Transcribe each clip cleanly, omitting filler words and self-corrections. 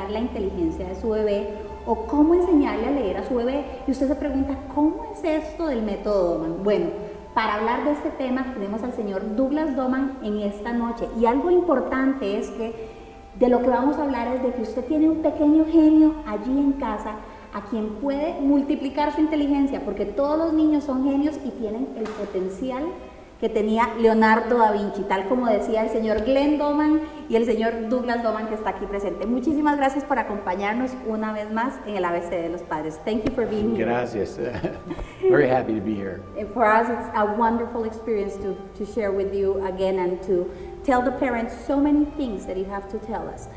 desarrollar la inteligencia de su bebé o cómo enseñarle a leer a su bebé. Y usted se pregunta, ¿cómo es esto del método Doman? Bueno, para hablar de este tema tenemos al señor Douglas Doman en esta noche. Y algo importante es que de lo que vamos a hablar es de que usted tiene un pequeño genio allí en casa a quien puede multiplicar su inteligencia, porque todos los niños son genios y tienen el potencial que tenía Leonardo da Vinci, tal como decía el señor Glenn Doman y el señor Douglas Doman que está aquí presente. Muchísimas gracias por acompañarnos una vez más en el ABC de los Padres. Thank you for being here. Gracias. Very happy to be here. For us, it's a wonderful experience to share with you again and to tell the parents so many things that you have to tell us.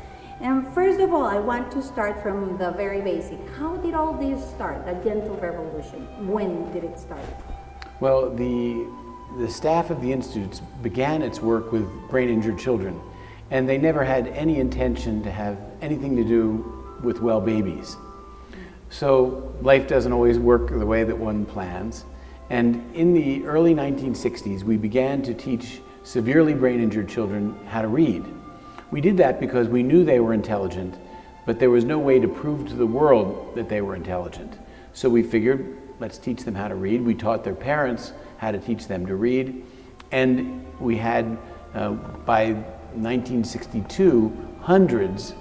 And first of all, I want to start from the very basic. How did all this start, the Gentle Revolution? When did it start? Well, the staff of the Institute began its work with brain-injured children, and they never had any intention to have anything to do with well babies. So life doesn't always work the way that one plans, and in the early 1960s, we began to teach severely brain-injured children how to read. We did that because we knew they were intelligent, but there was no way to prove to the world that they were intelligent. So we figured, let's teach them how to read. We taught their parents how to teach them to read. And we had, by 1962, hundreds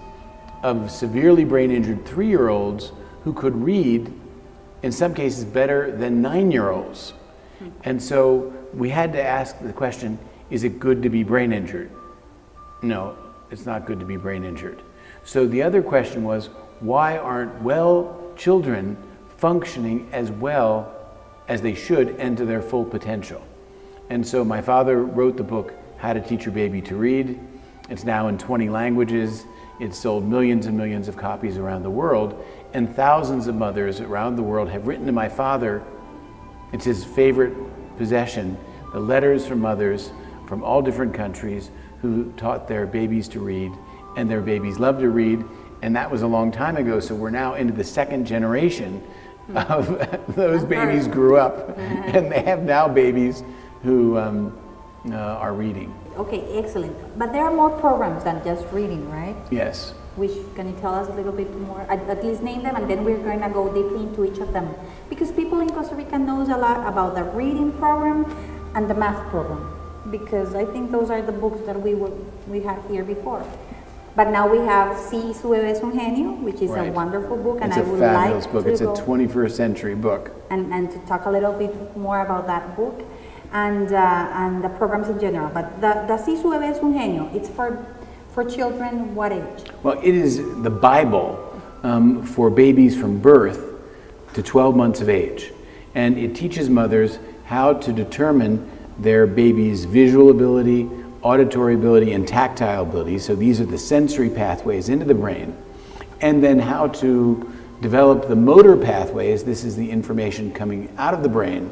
of severely brain-injured 3-year-olds who could read, in some cases better than 9-year-olds. And so we had to ask the question, is it good to be brain-injured? No, it's not good to be brain-injured. So the other question was, why aren't well children functioning as well as they should and to their full potential? And so my father wrote the book, How to Teach Your Baby to Read. It's now in 20 languages. It's sold millions and millions of copies around the world, and thousands of mothers around the world have written to my father. It's his favorite possession, the letters from mothers from all different countries who taught their babies to read, and their babies love to read, and that was a long time ago, so we're now into the second generation of those babies grew up, and they have now babies who are reading. Okay, excellent. But there are more programs than just reading, right? Yes. Which, can you tell us a little bit more, at least name them, and then we're going to go deeply into each of them. Because people in Costa Rica knows a lot about the reading program and the math program, because I think those are the books that we had here before. But now we have Si Su Bebé Es Un Genio, which is a wonderful book, and I would like to It's a fabulous book. It's a 21st century book. And to talk a little bit more about that book and the programs in general. But the Si Su Bebé Es Un Genio, it's for children what age? Well, it is the Bible for babies from birth to 12 months of age. And it teaches mothers how to determine their baby's visual ability, auditory ability, and tactile ability. So these are the sensory pathways into the brain. And then how to develop the motor pathways. This is the information coming out of the brain: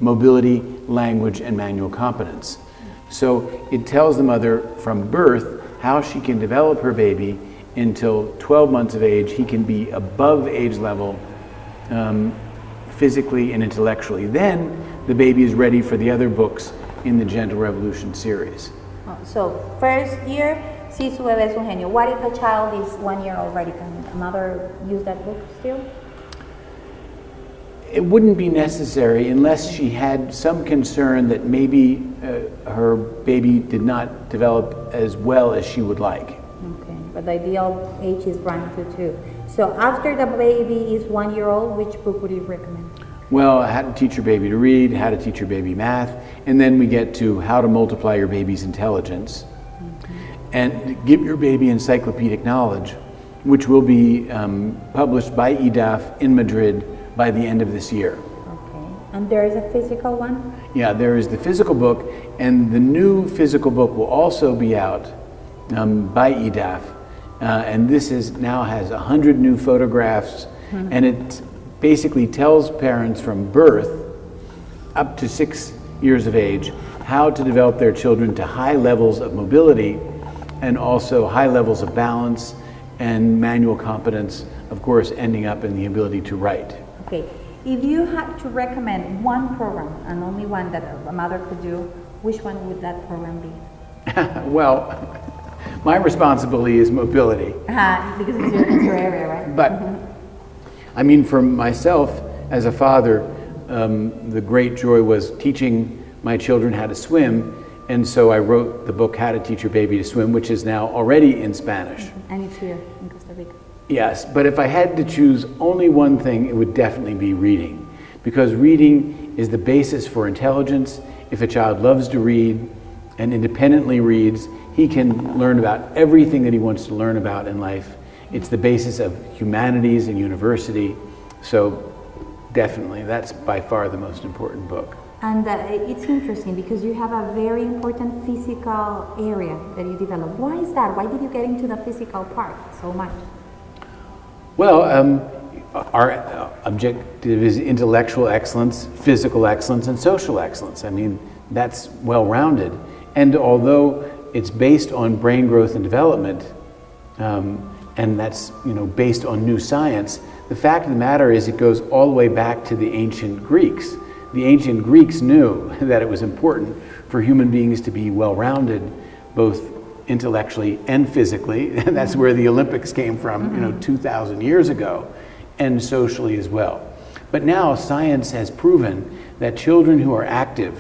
mobility, language, and manual competence. So it tells the mother from birth how she can develop her baby until 12 months of age. He can be above age level physically and intellectually. Then the baby is ready for the other books in the Gentle Revolution series. So first year, Si Su Bebé Es Un Genio. What if a child is 1 year already? Can a mother use that book still? It wouldn't be necessary unless she had some concern that maybe her baby did not develop as well as she would like. Okay, but the ideal age is 1 to 2. So after the baby is 1 year old, which book would you recommend? Well, How to Teach Your Baby to Read, How to Teach Your Baby Math, and then we get to How to Multiply Your Baby's Intelligence. And Give Your Baby Encyclopedic Knowledge, which will be published by EDAF in Madrid by the end of this year. Okay, and there is a physical one? Yeah, there is the physical book, and the new physical book will also be out by EDAF. And this now has 100 new photographs, and it basically tells parents from birth up to 6 years of age how to develop their children to high levels of mobility and also high levels of balance and manual competence, of course, ending up in the ability to write. Okay, if you had to recommend one program and only one that a mother could do, which one would that program be? Well, My responsibility is mobility. Because it's your area, right? But, I mean, for myself as a father, the great joy was teaching my children how to swim, and so I wrote the book, How to Teach Your Baby to Swim, which is now already in Spanish. And it's here in Costa Rica. Yes, but if I had to choose only one thing, it would definitely be reading. Because reading is the basis for intelligence. If a child loves to read and independently reads, he can learn about everything that he wants to learn about in life. It's the basis of humanities and university. So definitely, that's by far the most important book. And it's interesting because you have a very important physical area that you developed. Why is that? Why did you get into the physical part so much? Well, our objective is intellectual excellence, physical excellence, and social excellence. I mean, that's well-rounded. And although it's based on brain growth and development, and that's based on new science, the fact of the matter is it goes all the way back to the ancient Greeks. The ancient Greeks knew that it was important for human beings to be well-rounded, both intellectually and physically. That's where the Olympics came from, 2,000 years ago, and socially as well. But now science has proven that children who are active,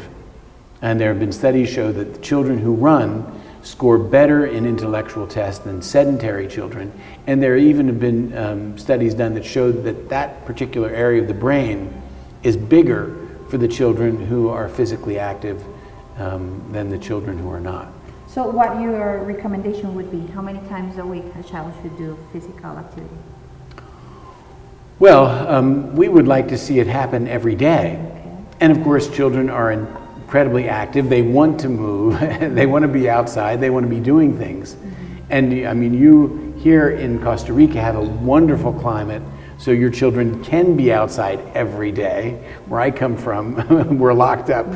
and there have been studies show that the children who run score better in intellectual tests than sedentary children, and there even have been studies done that showed that that particular area of the brain is bigger for the children who are physically active than the children who are not. So what your recommendation would be? How many times a week a child should do physical activity? Well, we would like to see it happen every day. Okay. And of course, children are incredibly active. They want to move. They want to be outside. They want to be doing things. And I mean, you here in Costa Rica have a wonderful climate, so your children can be outside every day. Where I come from, we're locked up,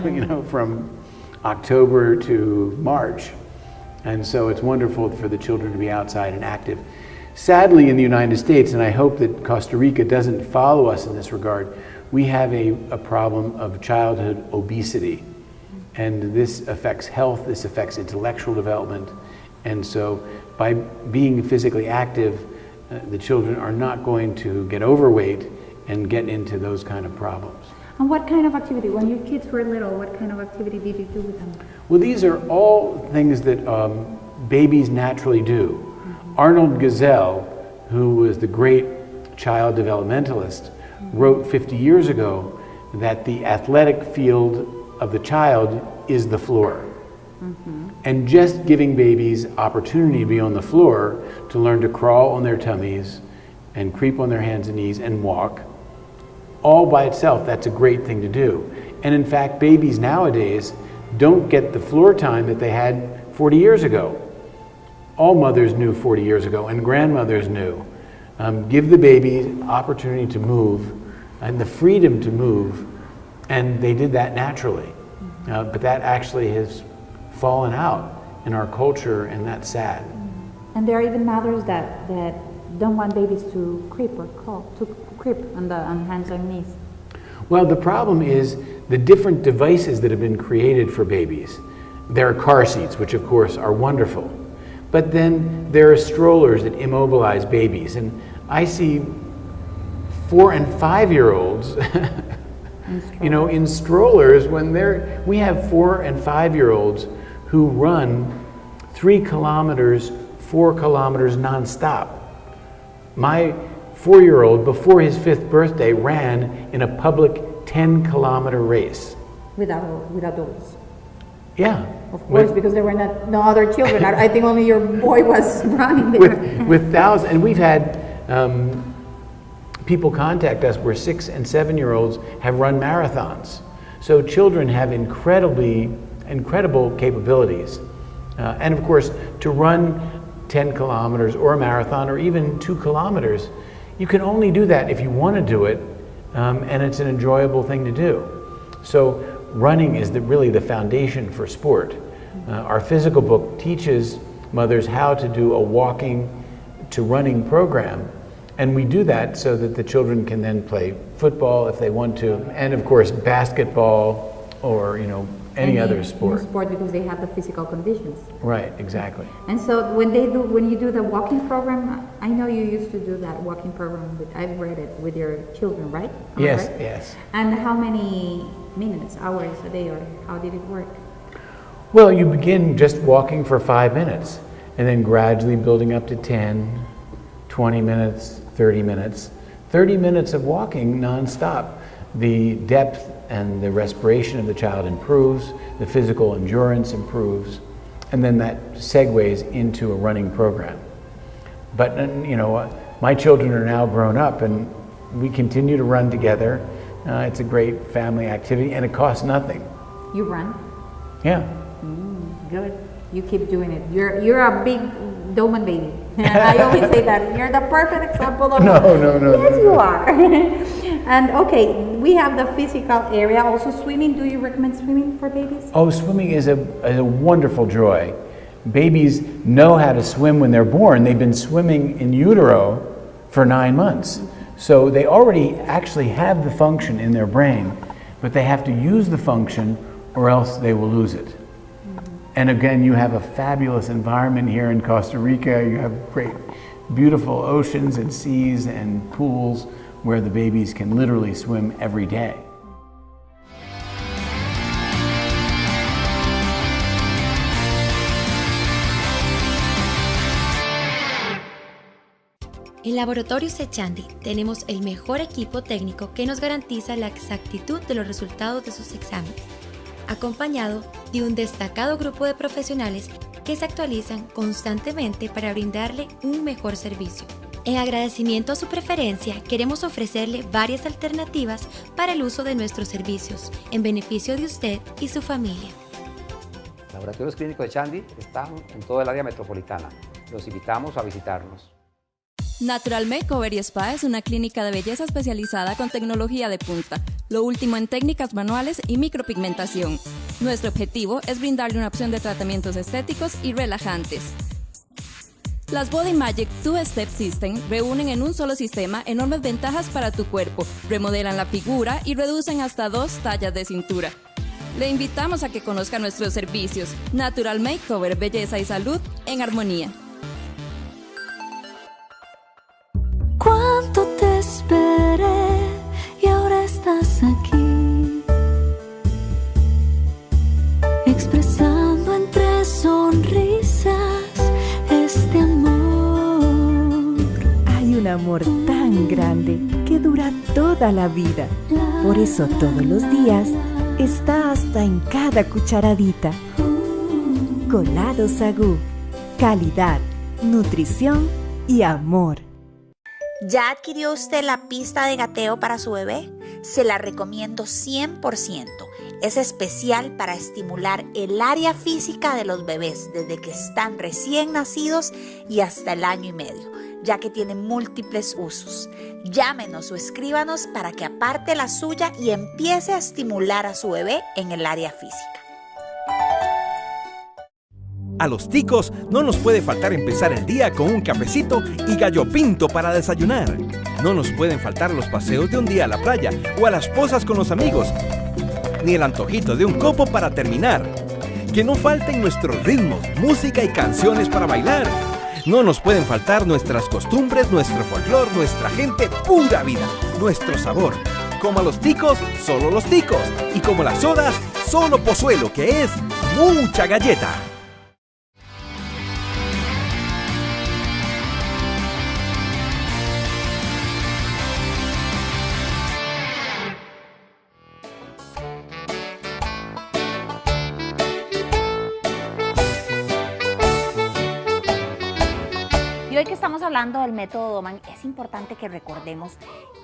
from October to March. And so it's wonderful for the children to be outside and active. Sadly, in the United States, and I hope that Costa Rica doesn't follow us in this regard, we have a problem of childhood obesity. And this affects health, this affects intellectual development. And so by being physically active, the children are not going to get overweight and get into those kind of problems. And what kind of activity, when your kids were little, what kind of activity did you do with them? Well, these are all things that babies naturally do. Arnold Gazelle, who was the great child developmentalist, wrote 50 years ago that the athletic field of the child is the floor. And just giving babies opportunity to be on the floor, to learn to crawl on their tummies and creep on their hands and knees and walk, all by itself, that's a great thing to do. And in fact, babies nowadays don't get the floor time that they had 40 years ago. All mothers knew 40 years ago, and grandmothers knew. Give the baby opportunity to move and the freedom to move, and they did that naturally. But that actually has fallen out in our culture, and that's sad. And there are even mothers that don't want babies to creep or crawl, to creep on hands and knees. Well, the problem is the different devices that have been created for babies. There are car seats, which of course are wonderful. But then there are strollers that immobilize babies. And I see 4 and 5-year-olds in strollers when we have 4 and 5-year-olds who run 3 kilometers, 4 kilometers nonstop. My 4-year-old, before his 5th birthday, ran in a public 10-kilometer race. With adults? Yeah. Of course, because there were no other children. I think only your boy was running there. With thousands, and we've had people contact us where 6 and 7-year-olds have run marathons. So children have incredible capabilities. And of course, to run 10 kilometers or a marathon or even 2 kilometers, you can only do that if you want to do it, and it's an enjoyable thing to do. So running is really the foundation for sport. Our physical book teaches mothers how to do a walking to running program, and we do that so that the children can then play football if they want to, and of course basketball or any other sport. Sport because they have the physical conditions. Right, exactly. And so when you do the walking program, I know you used to do that walking program. I've read it with your children, right? Yes, right? yes. And how many minutes, hours a day, or how did it work? Well, you begin just walking for 5 minutes, and then gradually building up to 10, 20 minutes, 30 minutes. 30 minutes of walking nonstop. The depth and the respiration of the child improves, the physical endurance improves, and then that segues into a running program. But, you know, my children are now grown up, and we continue to run together. It's a great family activity, and it costs nothing. You run? Yeah. Good. You keep doing it. You're a big Doman baby. I always say that. You're the perfect example of No. Yes, you are. And okay, we have the physical area. Also swimming. Do you recommend swimming for babies? Oh, swimming is a wonderful joy. Babies know how to swim when they're born. They've been swimming in utero for 9 months. So they already actually have the function in their brain, but they have to use the function or else they will lose it. And again, you have a fabulous environment here in Costa Rica. You have great, beautiful oceans and seas and pools where the babies can literally swim every day. En Laboratorios Echandi tenemos el mejor equipo técnico que nos garantiza la exactitud de los resultados de sus exámenes, acompañado de un destacado grupo de profesionales que se actualizan constantemente para brindarle un mejor servicio. En agradecimiento a su preferencia, queremos ofrecerle varias alternativas para el uso de nuestros servicios, en beneficio de usted y su familia. Laboratorios Clínicos de Echandi están en todo el área metropolitana. Los invitamos a visitarnos. Natural Makeover y Spa es una clínica de belleza especializada con tecnología de punta, lo último en técnicas manuales y micropigmentación. Nuestro objetivo es brindarle una opción de tratamientos estéticos y relajantes. Las Body Magic 2-Step System reúnen en un solo sistema enormes ventajas para tu cuerpo, remodelan la figura y reducen hasta 2 tallas de cintura. Le invitamos a que conozca nuestros servicios. Natural Makeover, belleza y salud en armonía. Cuánto te esperé y ahora estás aquí, expresando entre sonrisas este amor. Hay un amor tan grande que dura toda la vida. Por eso todos los días está hasta en cada cucharadita. Colado Sagú, calidad, nutrición y amor. ¿Ya adquirió usted la pista de gateo para su bebé? Se la recomiendo 100%. Es especial para estimular el área física de los bebés desde que están recién nacidos y hasta el año y medio, ya que tiene múltiples usos. Llámenos o escríbanos para que aparte la suya y empiece a estimular a su bebé en el área física. A los ticos no nos puede faltar empezar el día con un cafecito y gallo pinto para desayunar. No nos pueden faltar los paseos de un día a la playa o a las posas con los amigos, ni el antojito de un copo para terminar. Que no falten nuestros ritmos, música y canciones para bailar. No nos pueden faltar nuestras costumbres, nuestro folclor, nuestra gente, pura vida, nuestro sabor. Como a los ticos, solo los ticos. Y como las sodas, solo Pozuelo, que es mucha galleta. Y hoy que estamos hablando del método Doman, es importante que recordemos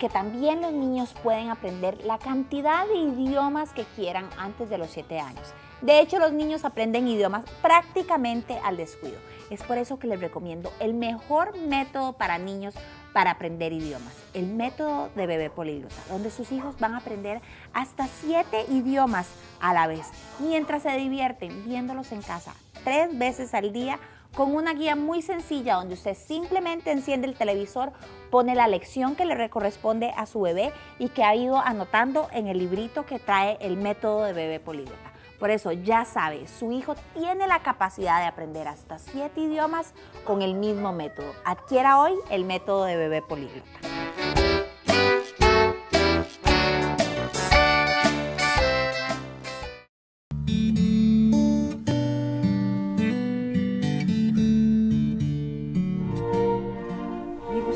que también los niños pueden aprender la cantidad de idiomas que quieran antes de los 7 años. De hecho, los niños aprenden idiomas prácticamente al descuido. Es por eso que les recomiendo el mejor método para niños para aprender idiomas, el método de bebé políglota, donde sus hijos van a aprender hasta 7 idiomas a la vez, mientras se divierten viéndolos en casa 3 veces al día, con una guía muy sencilla donde usted simplemente enciende el televisor, pone la lección que le corresponde a su bebé y que ha ido anotando en el librito que trae el método de bebé políglota. Por eso ya sabe, su hijo tiene la capacidad de aprender hasta 7 idiomas con el mismo método. Adquiera hoy el método de bebé políglota.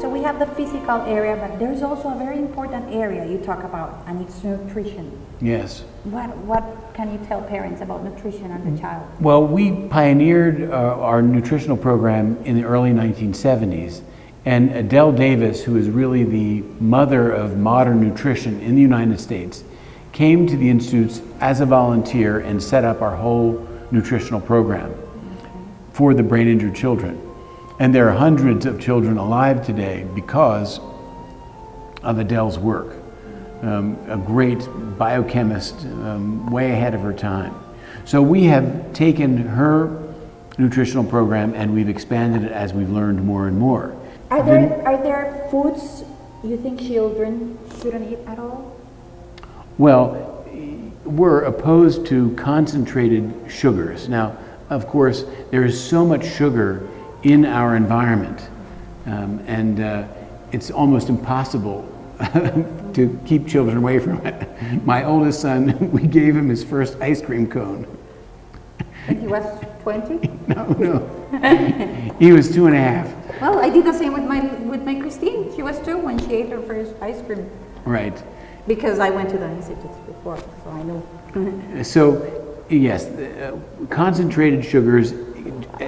So we have the physical area, but there's also a very important area you talk about, and it's nutrition. Yes. What can you tell parents about nutrition and the child? Well, we pioneered our nutritional program in the early 1970s, and Adele Davis, who is really the mother of modern nutrition in the United States, came to the institutes as a volunteer and set up our whole nutritional program for the brain injured children. And there are hundreds of children alive today because of Adele's work. A great biochemist, way ahead of her time. So we have taken her nutritional program and we've expanded it as we've learned more and more. Are there foods you think children shouldn't eat at all? Well, we're opposed to concentrated sugars. Now, of course, there is so much sugar in our environment, and it's almost impossible to keep children away from it. My oldest son, we gave him his first ice cream cone. And he was 20? No. He was 2.5. Well, I did the same with my Christine. She was 2 when she ate her first ice cream. Right. Because I went to the institute before, so I know. So, yes, concentrated sugars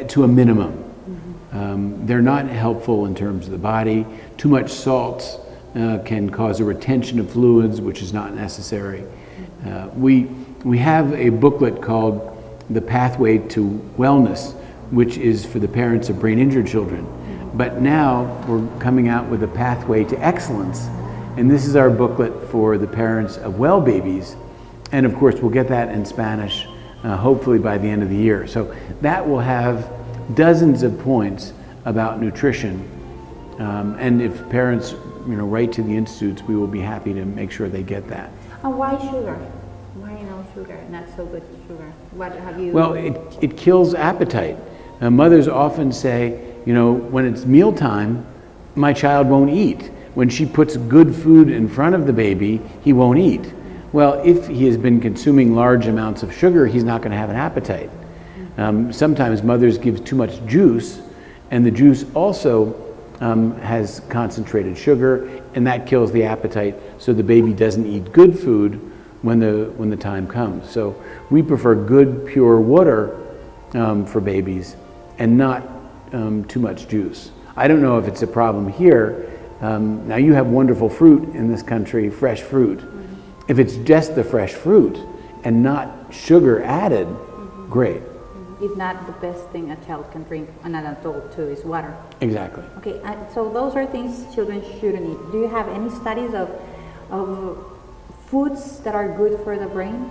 to a minimum. They're not helpful in terms of the body. Too much salt can cause a retention of fluids, which is not necessary. We have a booklet called The Pathway to Wellness, which is for the parents of brain injured children. But now we're coming out with a Pathway to Excellence, and this is our booklet for the parents of well babies. And of course, we'll get that in Spanish, hopefully by the end of the year. So that will have dozens of points about nutrition, and if parents write to the institutes, we will be happy to make sure they get that. And why sugar? Why no sugar? Not so good sugar. What have you? Well, it kills appetite. Mothers often say, when it's mealtime, my child won't eat. When she puts good food in front of the baby, he won't eat. Well, if he has been consuming large amounts of sugar, he's not going to have an appetite. Sometimes mothers give too much juice, and the juice also has concentrated sugar, and that kills the appetite, so the baby doesn't eat good food when the time comes. So we prefer good, pure water for babies, and not too much juice. I don't know if it's a problem here. Now you have wonderful fruit in this country, fresh fruit. If it's just the fresh fruit and not sugar added, great. If not, the best thing a child can drink, and an adult too, is water. Exactly. Okay, so those are things children shouldn't eat. Do you have any studies of foods that are good for the brain,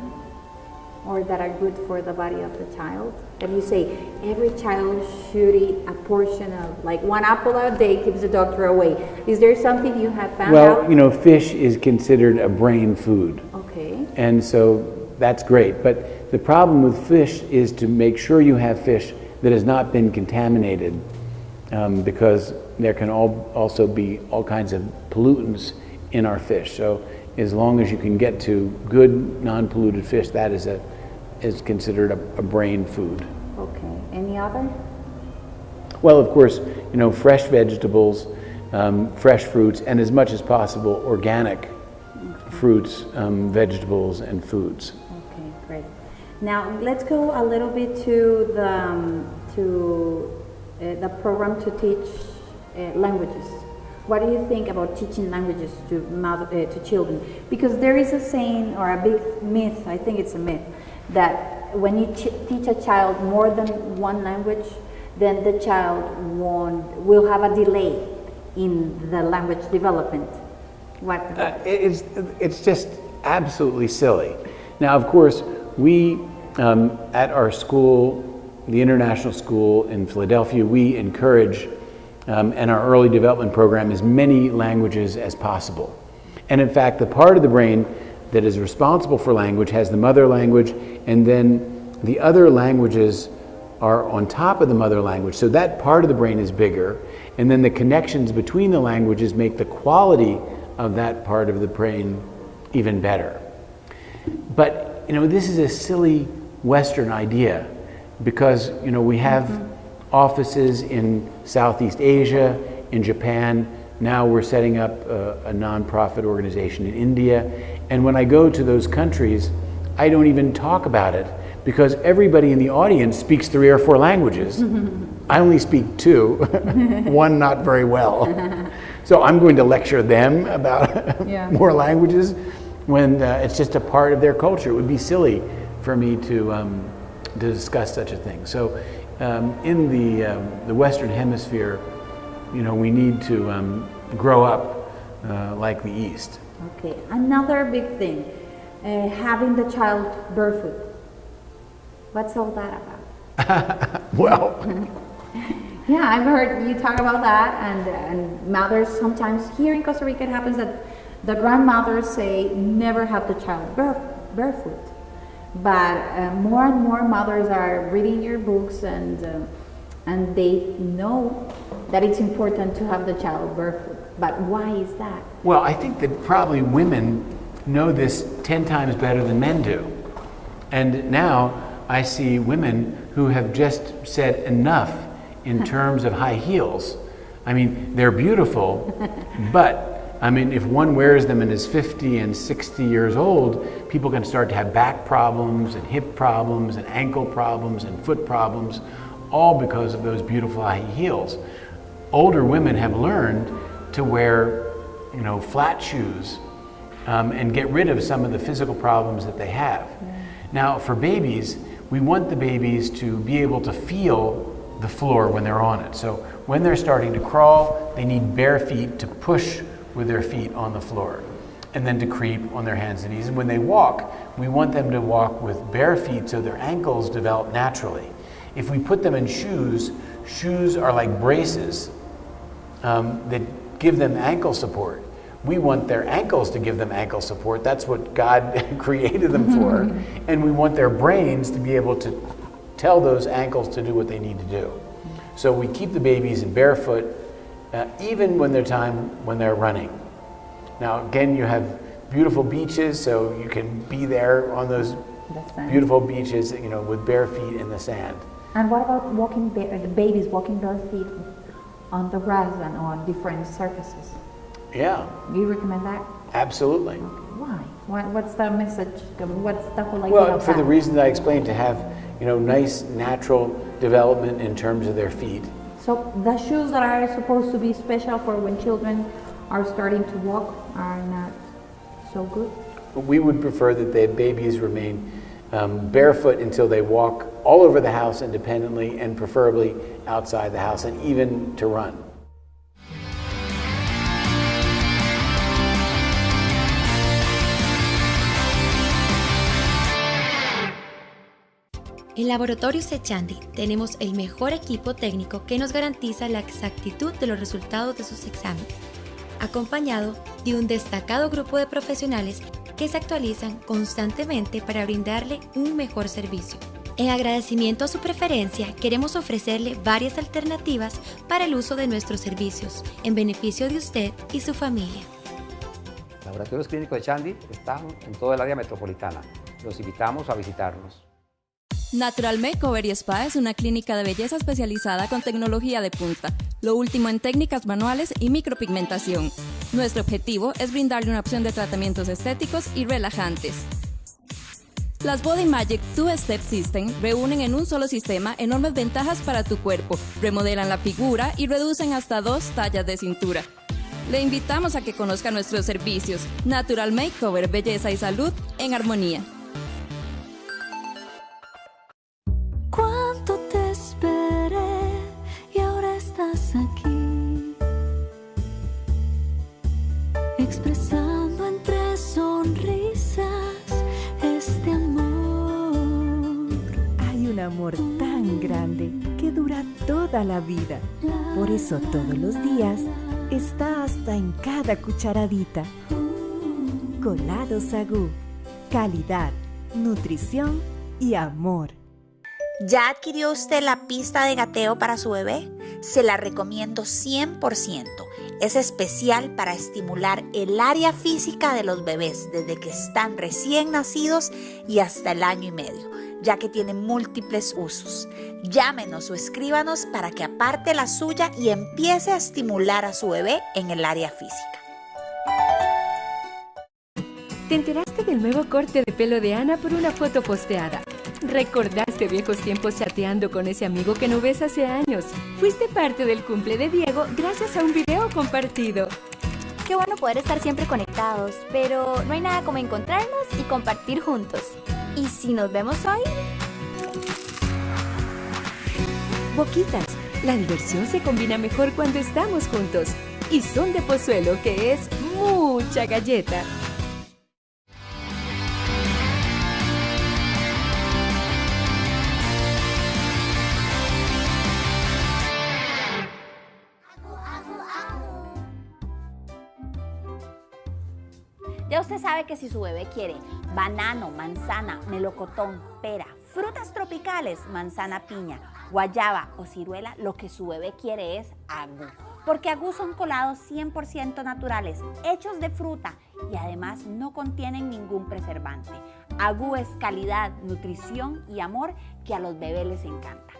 or that are good for the body of the child? That you say every child should eat a portion of, like 1 apple a day keeps the doctor away. Is there something you have found out? Well, fish is considered a brain food. Okay. And so that's great, but the problem with fish is to make sure you have fish that has not been contaminated, because there can also be all kinds of pollutants in our fish. So as long as you can get to good non-polluted fish, that is considered a brain food. Okay. Any other? Well, of course, fresh vegetables, fresh fruits, and as much as possible organic fruits, vegetables, and foods. Okay, great. Now let's go a little bit to the program to teach languages. What do you think about teaching languages to children? Because there is a saying, or a big myth, I think it's a myth, that when you teach a child more than one language, then the child will have a delay in the language development. What? It's just absolutely silly. Now, of course, we at our school, the International School in Philadelphia, we encourage and our early development program as many languages as possible. And in fact, the part of the brain that is responsible for language has the mother language, and then the other languages are on top of the mother language. So that part of the brain is bigger, and then the connections between the languages make the quality of that part of the brain even better. But, you know, this is a silly Western idea because, you know, we have offices in Southeast Asia, in Japan. Now we're setting up a nonprofit organization in India. And when I go to those countries, I don't even talk about it because everybody in the audience speaks 3 or 4 languages. I only speak 2, one not very well. So I'm going to lecture them about more languages when it's just a part of their culture. It would be silly for me to discuss such a thing. So in the Western Hemisphere, you know, we need to grow up like the East. Okay, another big thing, having the child barefoot. What's all that about? Well, yeah, I've heard you talk about that, and mothers sometimes, here in Costa Rica it happens that the grandmothers say never have the child barefoot. But more and more mothers are reading your books and they know that it's important to have the child barefoot. But why is that? well, I think that probably women know this 10 times better than men do. And now I see women who have just said enough in terms of high heels. I mean, they're beautiful, but I mean, if one wears them and is 50 and 60 years old, people can start to have back problems and hip problems and ankle problems and foot problems, all because of those beautiful high heels. Older women have learned to wear, you know, flat shoes and get rid of some of the physical problems that they have. Now, for babies, we want the babies to be able to feel the floor when they're on it. So when they're starting to crawl, they need bare feet to push with their feet on the floor, and then to creep on their hands and knees. And when they walk, we want them to walk with bare feet so their ankles develop naturally. If we put them in shoes, shoes are like braces that give them ankle support. We want their ankles to give them ankle support. That's what God created them for. And we want their brains to be able to tell those ankles to do what they need to do. So we keep the babies in barefoot, even when they're running. Now, again, you have beautiful beaches, so you can be there on those beautiful beaches, you know, with bare feet in the sand. And what about the babies walking bare feet on the grass and on different surfaces? Yeah. Do you recommend that? Absolutely. Why? What's the message? What's the whole idea? Well, for the reasons I explained, to have, you know, nice natural development in terms of their feet. So the shoes that are supposed to be special for when children are starting to walk are not so good? We would prefer that the babies remain barefoot until they walk all over the house independently, and preferably outside the house, and even to run. En Laboratorios Echandi tenemos el mejor equipo técnico que nos garantiza la exactitud de los resultados de sus exámenes, acompañado de un destacado grupo de profesionales que se actualizan constantemente para brindarle un mejor servicio. En agradecimiento a su preferencia, queremos ofrecerle varias alternativas para el uso de nuestros servicios, en beneficio de usted y su familia. Laboratorios Clínicos de Echandi están en toda el área metropolitana. Los invitamos a visitarnos. Natural Makeover y Spa es una clínica de belleza especializada con tecnología de punta, lo último en técnicas manuales y micropigmentación. Nuestro objetivo es brindarle una opción de tratamientos estéticos y relajantes. Las Body Magic 2-Step System reúnen en un solo sistema enormes ventajas para tu cuerpo, remodelan la figura y reducen hasta 2 tallas de cintura. Le invitamos a que conozca nuestros servicios. Natural Makeover, belleza y salud en armonía. Cuánto te esperé y ahora estás aquí, expresando entre sonrisas este amor. Hay un amor tan grande que dura toda la vida. Por eso todos los días está hasta en cada cucharadita. Colados Agú. Calidad, nutrición y amor. ¿Ya adquirió usted la pista de gateo para su bebé? Se la recomiendo 100%. Es especial para estimular el área física de los bebés desde que están recién nacidos y hasta el año y medio, ya que tiene múltiples usos. Llámenos o escríbanos para que aparte la suya y empiece a estimular a su bebé en el área física. ¿Te enteraste del nuevo corte de pelo de Ana por una foto posteada? ¿Recordaste viejos tiempos chateando con ese amigo que no ves hace años? Fuiste parte del cumple de Diego gracias a un video compartido. Qué bueno poder estar siempre conectados, pero no hay nada como encontrarnos y compartir juntos. ¿Y si nos vemos hoy? Boquitas, la diversión se combina mejor cuando estamos juntos. Y son de Pozuelo, que es mucha galleta. Ya usted sabe que si su bebé quiere banano, manzana, melocotón, pera, frutas tropicales, manzana piña, guayaba o ciruela, lo que su bebé quiere es agú. Porque agú son colados 100% naturales, hechos de fruta y además no contienen ningún preservante. Agú es calidad, nutrición y amor que a los bebés les encanta.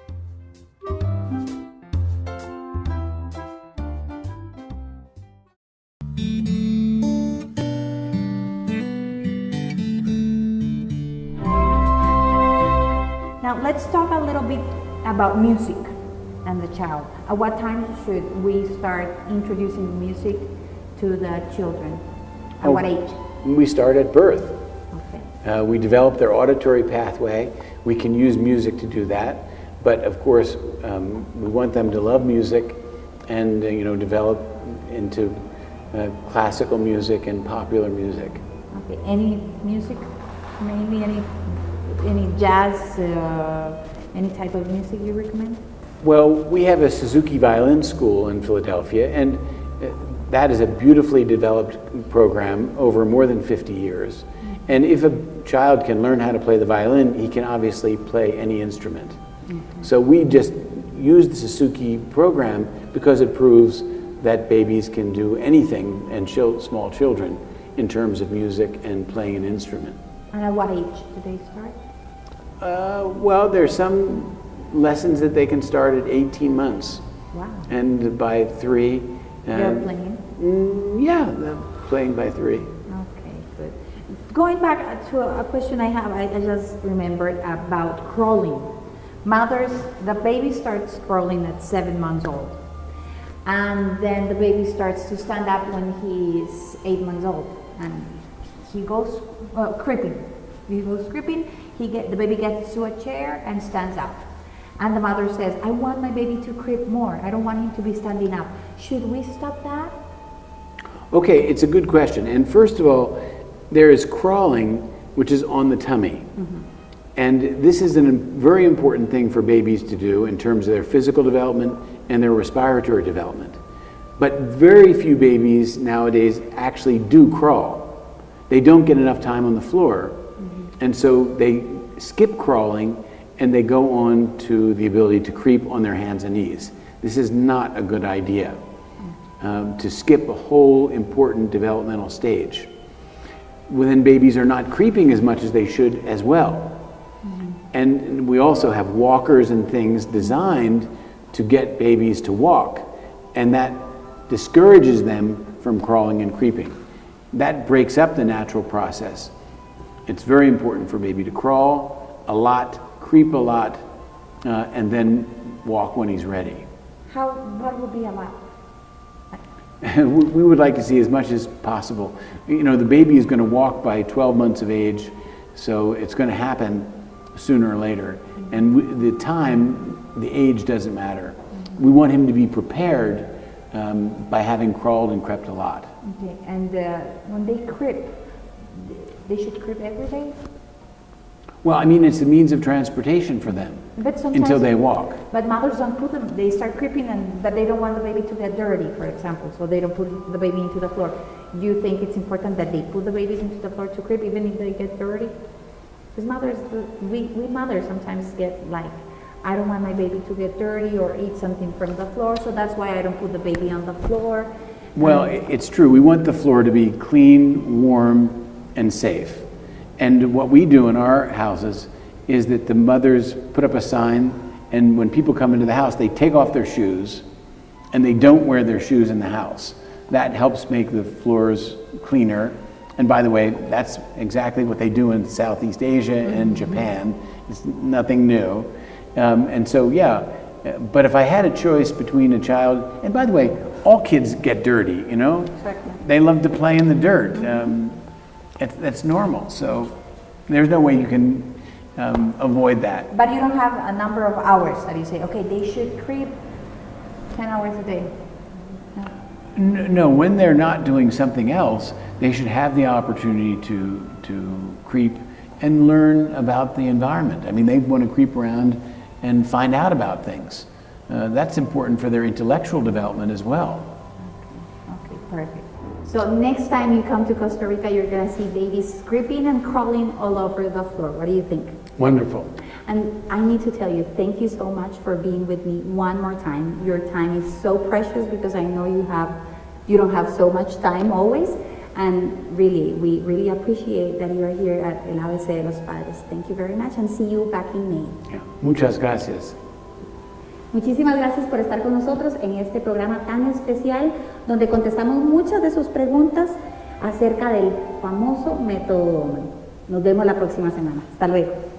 Now let's talk a little bit about music and the child. At what time should we start introducing music to the children? At what age? We start at birth. Okay. We develop their auditory pathway. We can use music to do that, but of course we want them to love music and develop into classical music and popular music. Okay. Any music? Maybe any jazz? Any type of music you recommend? Well, we have a Suzuki Violin School in Philadelphia, and that is a beautifully developed program over more than 50 years. And if a child can learn how to play the violin, he can obviously play any instrument. So we just use the Suzuki program because it proves that babies can do anything, and small children, in terms of music and playing an instrument. And at what age do they start? Well, there's some lessons that they can start at 18 months. Wow. And by 3. They're playing? Yeah, they're playing by 3. Okay, good. Going back to a question I have, I just remembered about crawling. The baby starts crawling at 7 months old. And then the baby starts to stand up when he's 8 months old. And he goes creeping. He goes creeping. The baby gets to a chair and stands up. And the mother says, I want my baby to creep more. I don't want him to be standing up. Should we stop that? Okay, it's a good question. And first of all, there is crawling, which is on the tummy. And this is a very important thing for babies to do in terms of their physical development and their respiratory development. But very few babies nowadays actually do crawl. They don't get enough time on the floor. And so they skip crawling and they go on to the ability to creep on their hands and knees. This is not a good idea, to skip a whole important developmental stage. Well, then babies are not creeping as much as they should as well. And we also have walkers and things designed to get babies to walk, and that discourages them from crawling and creeping. That breaks up the natural process. It's very important for baby to crawl a lot, creep a lot, and then walk when he's ready. What would be a lot? We would like to see as much as possible. The baby is going to walk by 12 months of age, so it's going to happen sooner or later. And the age doesn't matter. We want him to be prepared by having crawled and crept a lot. Okay, and when they creep, they should creep every day? Well, I mean, it's a means of transportation for them until they walk. But mothers don't put them, they start creeping and that they don't want the baby to get dirty, for example, so they don't put the baby into the floor. You think it's important that they put the babies into the floor to creep even if they get dirty? Because mothers, we mothers sometimes get like, I don't want my baby to get dirty or eat something from the floor, so that's why I don't put the baby on the floor. Well, it's true. We want the floor to be clean, warm, and safe. And what we do in our houses is that the mothers put up a sign, and when people come into the house, they take off their shoes, and they don't wear their shoes in the house. That helps make the floors cleaner. And by the way, that's exactly what they do in Southeast Asia and Japan. It's nothing new. And so, yeah, but if I had a choice between a child, and by the way, all kids get dirty, you know? Exactly. They love to play in the dirt. That's normal, so there's no way you can avoid that. But you don't have a number of hours that you say, okay, they should creep 10 hours a day. No, when they're not doing something else, they should have the opportunity to creep and learn about the environment. I mean, they want to creep around and find out about things. That's important for their intellectual development as well. Okay, perfect. So next time you come to Costa Rica, you're going to see babies creeping and crawling all over the floor. What do you think? Wonderful. And I need to tell you, thank you so much for being with me one more time. Your time is so precious because I know you don't have so much time always. And really, we really appreciate that you are here at El ABC de los Padres. Thank you very much and see you back in May. Yeah. Muchas gracias. Muchísimas gracias por estar con nosotros en este programa tan especial donde contestamos muchas de sus preguntas acerca del famoso método Doman. Nos vemos la próxima semana. Hasta luego.